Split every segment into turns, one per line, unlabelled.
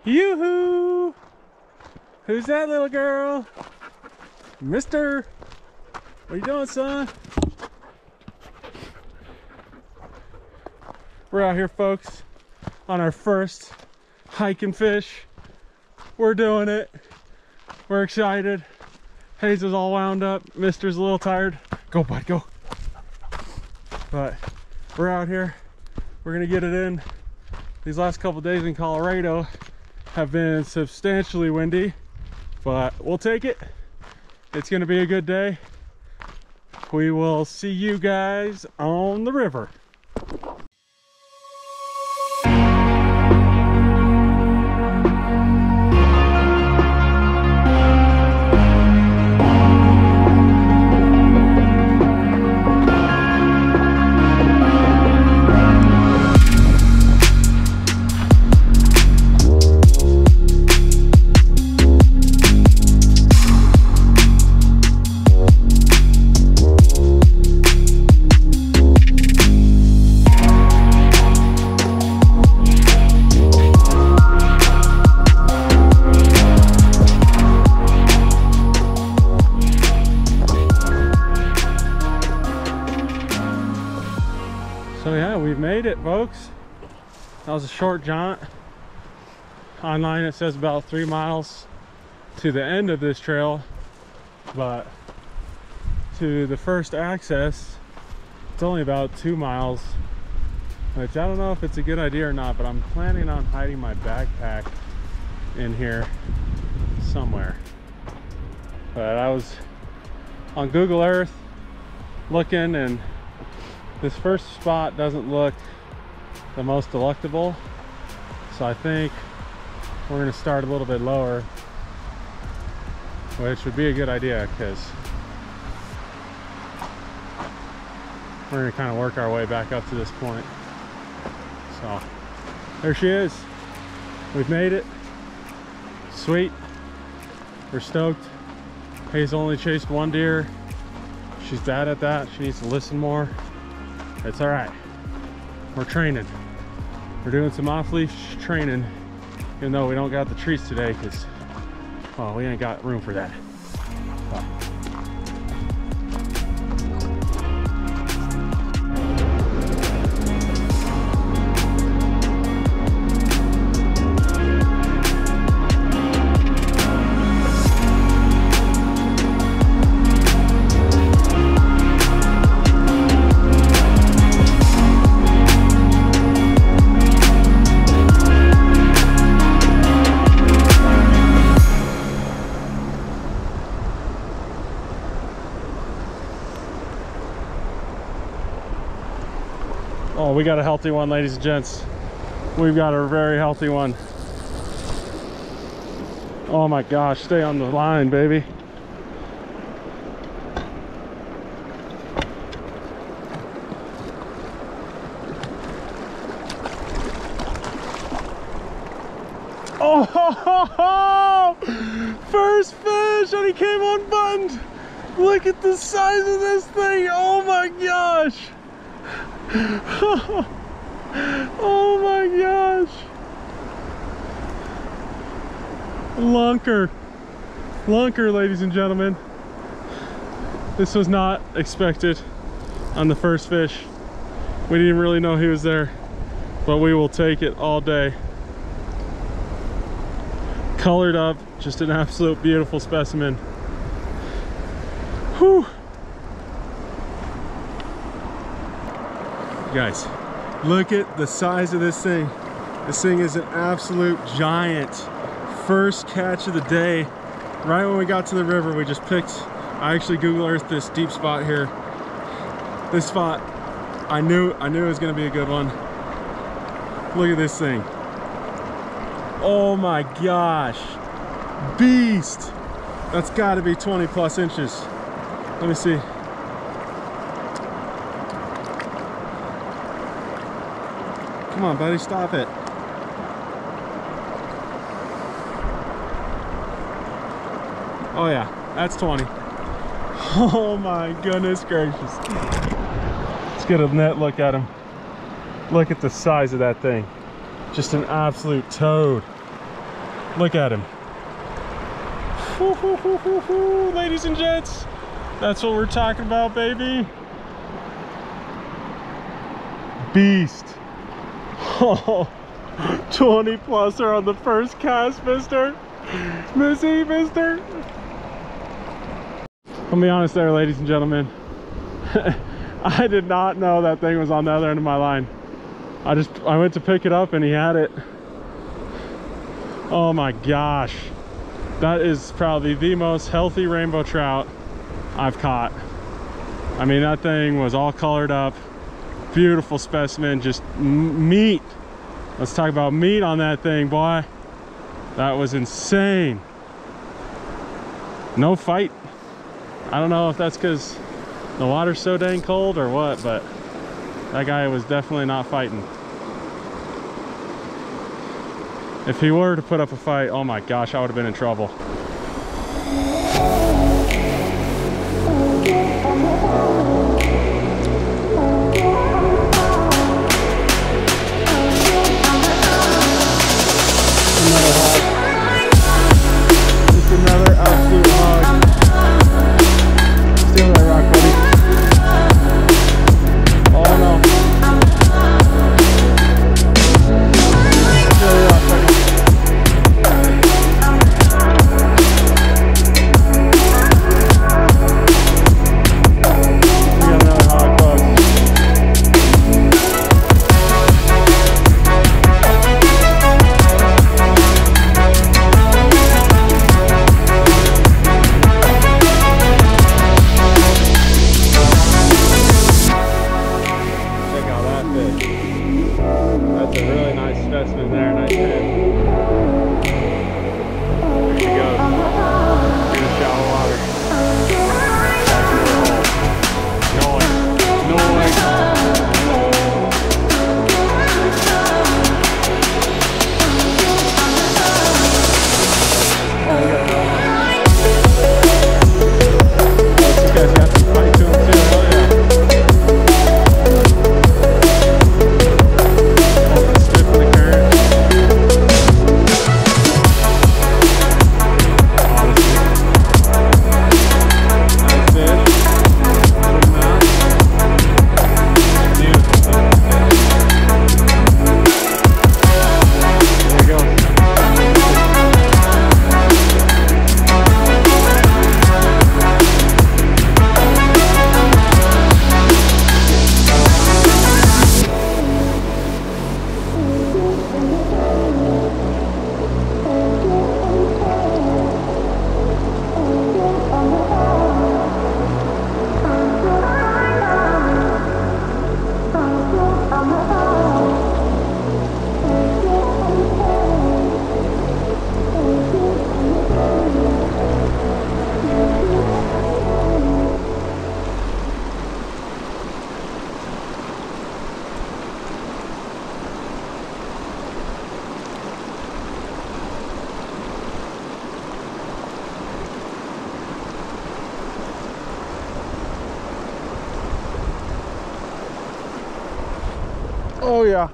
Yoo-hoo! Who's that little girl? Mister! What are you doing, son? We're out here, folks, on our first hike and fish. We're doing it. We're excited. Hayes is all wound up. Mister's a little tired. Go, bud, go. But we're out here. We're gonna get it in. These last couple days in Colorado have been substantially windy, but we'll take it. It's gonna be a good day. We will see you guys on the river. So yeah, we've made it, folks. That was a short jaunt. Online it says about 3 miles to the end of this trail, but to the first access it's only about 2 miles, which I don't know if it's a good idea or not, but I'm planning on hiding my backpack in here somewhere. But I was on Google Earth looking, and this first spot doesn't look the most delectable, so I think we're going to start a little bit lower, which would be a good idea because we're going to kind of work our way back up to this point. So there she is. We've made it. Sweet. We're stoked. Hayes only chased 1 deer. She's bad at that. She needs to listen more. It's all right. We're training. We're doing some off-leash training, even though we don't got the treats today because, well, we ain't got room for that. But oh, we got a healthy one, ladies and gents. We've got a very healthy one. Oh my gosh, stay on the line, baby. Oh, first fish, and he came unbuttoned. Look at the size of this thing. Oh my gosh. Oh my gosh. Lunker, ladies and gentlemen. This was not expected on the first fish. We didn't really know he was there, but we will take it all day. Colored up, just an absolute beautiful specimen. Whew. Guys, look at the size of this thing. This thing is an absolute giant. First catch of the day. Right when we got to the river, we just picked, I actually Google Earthed this deep spot here. This spot, I knew it was gonna be a good one. Look at this thing. Oh my gosh. Beast. That's gotta be 20 plus inches. Let me see. Come on, buddy, stop it. Oh yeah, that's 20. Oh my goodness gracious. Let's get a net look at him. Look at the size of that thing. Just an absolute toad. Look at him. Ladies and gents, that's what we're talking about, baby. Beast. Oh, 20 pluser on the first cast, mister. Missy, mister. I'll be honest there, ladies and gentlemen. I did not know that thing was on the other end of my line. I went to pick it up and he had it. Oh my gosh. That is probably the most healthy rainbow trout I've caught. I mean, that thing was all colored up. Beautiful specimen, just meat. Let's talk about meat on that thing, boy. That was insane. No fight. I don't know if that's because the water's so dang cold or what, but that guy was definitely not fighting. If he were to put up a fight, oh my gosh, I would have been in trouble. Another absolute hog. Steal that rock, buddy. Oh no. Steal the rock, buddy. We got another hog, folks. That's a really nice specimen there, nice head. There you go. In the shallow water. Noise. These guys got some fight to them too, hell yeah. Oh yeah.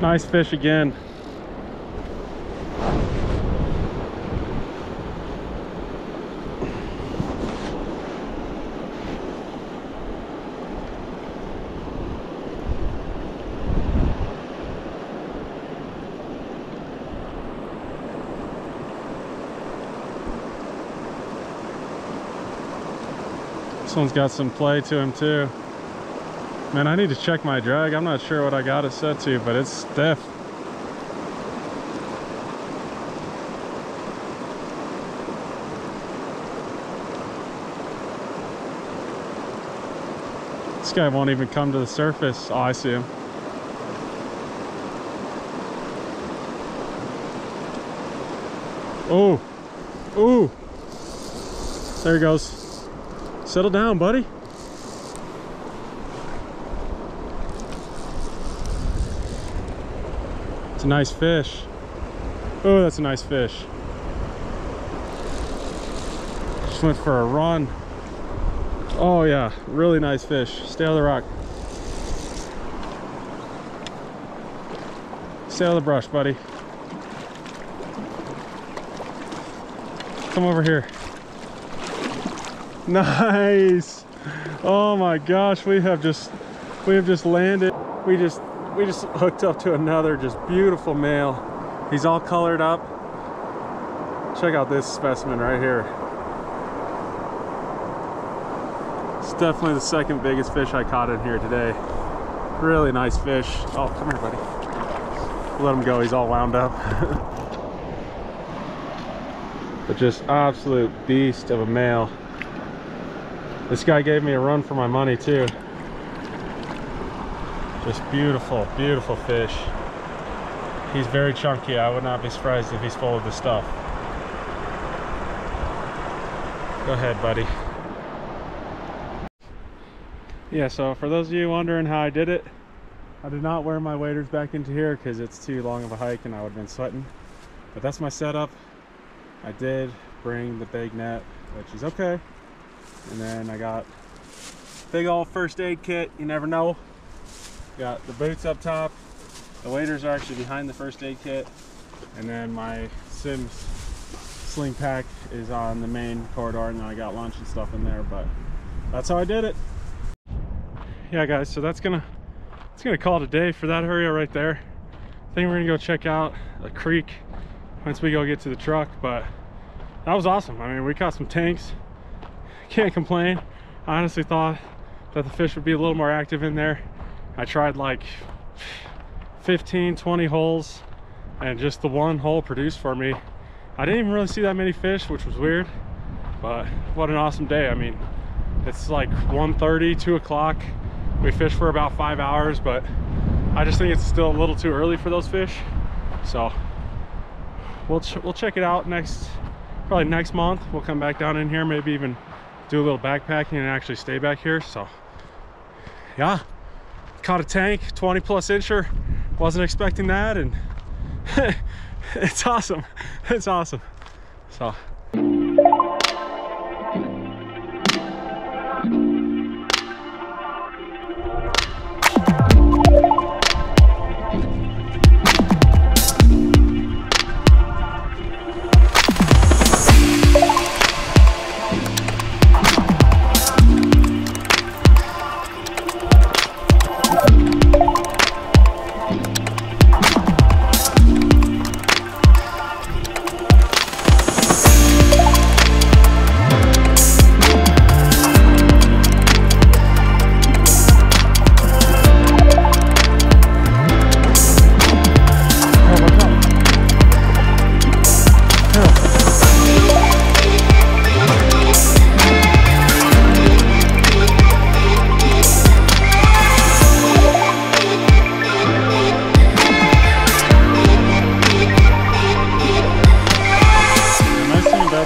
Nice fish again. This one's got some play to him too. Man, I need to check my drag. I'm not sure what I got it set to, but it's stiff. This guy won't even come to the surface. Oh, I see him. Oh, ooh. There he goes. Settle down, buddy. It's a nice fish. Oh, that's a nice fish. Just went for a run. Oh yeah, really nice fish. Stay on the rock. Stay out of the brush, buddy. Come over here. Nice. Oh my gosh, we have just landed. We just hooked up to another just beautiful male. He's all colored up. Check out this specimen right here. It's definitely the second biggest fish I caught in here today. Really nice fish. Oh, come here, buddy. Let him go, he's all wound up. But just absolute beast of a male. This guy gave me a run for my money too. Just beautiful, beautiful fish. He's very chunky. I would not be surprised if he's full of this stuff. Go ahead, buddy. Yeah, so for those of you wondering how I did it, I did not wear my waders back into here because it's too long of a hike and I would have been sweating. But that's my setup. I did bring the big net, which is okay. And then I got big old first aid kit, you never know. Got the boots up top. The waders are actually behind the first aid kit. And then my Sims sling pack is on the main corridor, and then I got lunch and stuff in there, but that's how I did it. Yeah guys, so it's gonna call it a day for that area right there. I think we're gonna go check out a creek once we go get to the truck, but that was awesome. I mean, we caught some tanks. Can't complain. I honestly thought that the fish would be a little more active in there. I tried like 15, 20 holes, and just the one hole produced for me. I didn't even really see that many fish, which was weird, but what an awesome day. I mean, it's like 1:30, 2 o'clock. We fished for about 5 hours, but I just think it's still a little too early for those fish. So we'll check it out probably next month. We'll come back down in here, maybe even do a little backpacking and actually stay back here. So yeah, caught a tank, 20+ incher. Wasn't expecting that, and it's awesome. It's awesome. So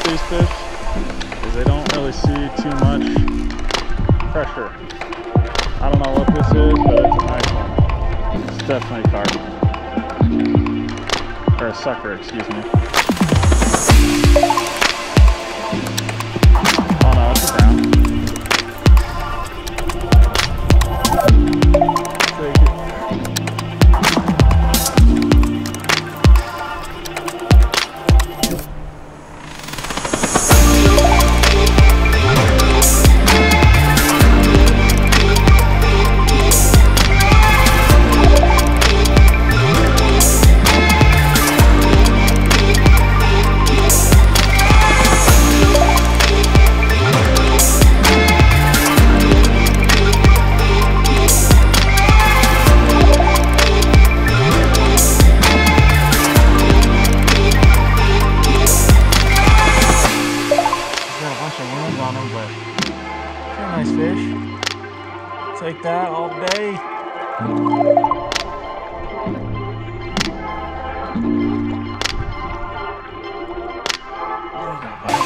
these fish is they don't really see too much pressure. I don't know what this is, but it's a nice one. It's definitely a carp. Or a sucker, excuse me. Oh no, it's a brown. Take it. Nice fish. Take that all day. There you go, buddy.